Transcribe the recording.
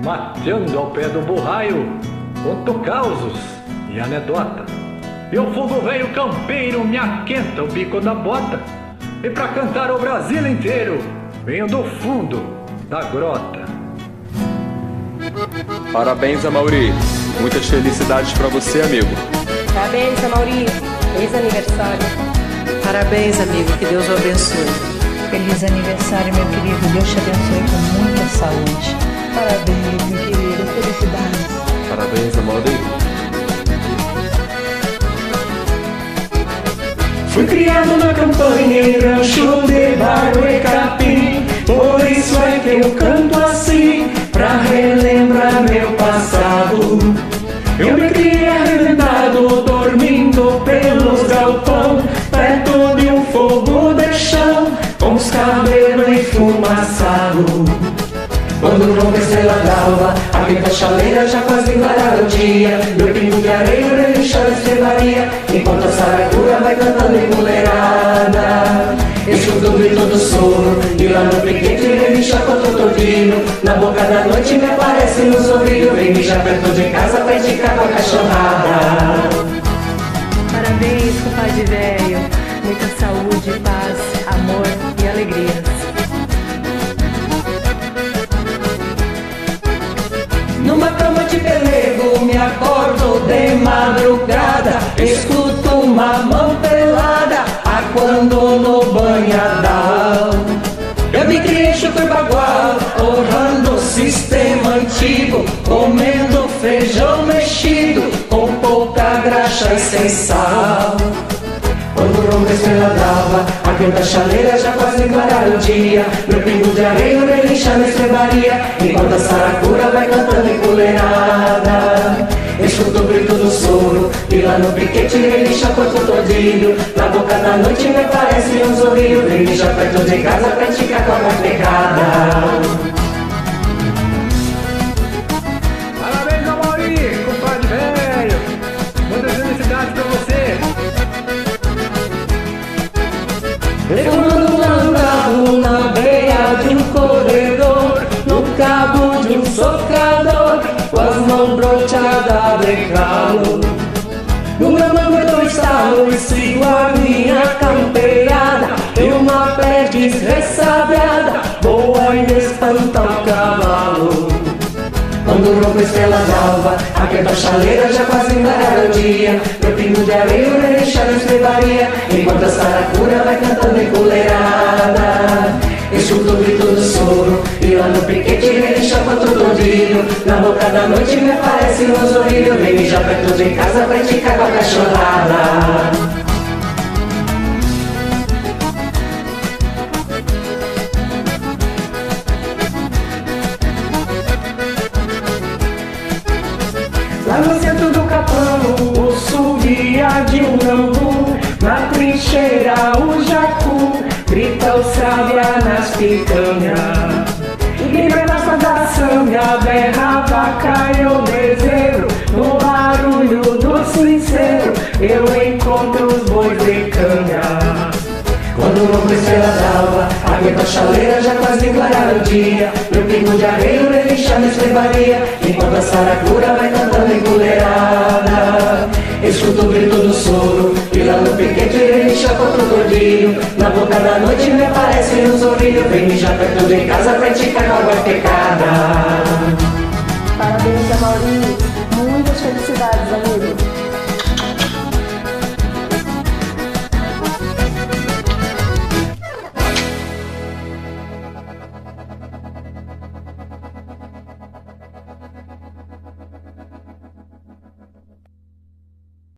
mateando ao pé do borraio, conto causos e anedota. E o fogo velho campeiro me aquenta o bico da bota. E pra cantar o Brasil inteiro, venho do fundo da grota. Parabéns, Amaury. Muitas felicidades pra você, amigo. Parabéns, Amaury. Feliz aniversário. Parabéns, amigo. Que Deus o abençoe. Feliz aniversário, meu querido. Deus te abençoe com muita saúde. Parabéns, meu querido. Felicidades. Parabéns, Amaury. Fui criado na campanha em rancho de barro e capim. Por isso é que eu canto assim, pra relembrar meu passado. Eu me criei arrebentado, dormindo pelos galpão, perto de um fogo de chão, com os cabelos enfumaçados. Quando rompe a estrela d'alva, a quinta chaleira já quase clareava o dia. Meu pingo de areia relinchando a estrebaria, enquanto a saracura vai cantando empoleirada. Escuto o grito do sono, e lá no piquete relincha contra o tordilho. Na boca da noite me aparece nos ouvidos, vem mijar perto de casa pra esticar com a cachorrada. Parabéns, compadre velho. Muita saúde, paz, amor e alegrias. Numa cama de pelego me acordo de madrugada, escuto uma mão pelada aquando no banhadal. Eu me criei chucro e bagual, honrando o sistema antigo, comendo feijão mexido com pouca graxa e sem sal. Quando rompe a estrela d'alva, a quinta chaleira já quase clareava o dia. Meu pingo de areia relincha na estrebaria, enquanto a saracura vai cantando empoleirada. Escuto o grito do sono, e lá no piquete relincha corpo todinho. Na boca da noite me aparece um sorriso, vem mijar perto de casa pra esticar com a mão pegada. Parabéns, Amaury, compadre velho. Muitas felicidades pra você. Levando um andado na beira de um corredor, no cabo de um socador, com as mãos broteadas de calo. No meu mango eu estalo e sigo a minha campeada, e uma perdiz ressabiada voa e espanta o cavalo. Quando rompe a estrela d'alva, a quinta chaleira já quase clareava o dia. Meu pingo de areia relincha na estrebaria, enquanto a saracura vai cantando empoleirada. Escuto o grito do sono, e lá no piquete relincha contra o tordilho. Na boca da noite me aparece um sorriso, vem mijar perto de casa pra esticar com a cachorrada. Lá no centro do capão, o subia de um bambu, na trincheira o jacu grita o sábia nas picanhas. Ninguém vai na da sanga, berra a vaca e o bezerro, no barulho do sincero eu encontro os bois de canga. Quando rompe a estrela d'alva, a quinta chaleira já quase clareava o dia. Meu pingo de areia relincha na estrebaria, enquanto a saracura vai cantando empoleirada. Escuto o grito do sono, e lá no piquete relincha contra o tordilho. Na boca da noite me aparece um sorriso, vem mijar perto de casa pra esticar com a água pecada. Parabéns, Amaury. Muitas felicidades, amigo.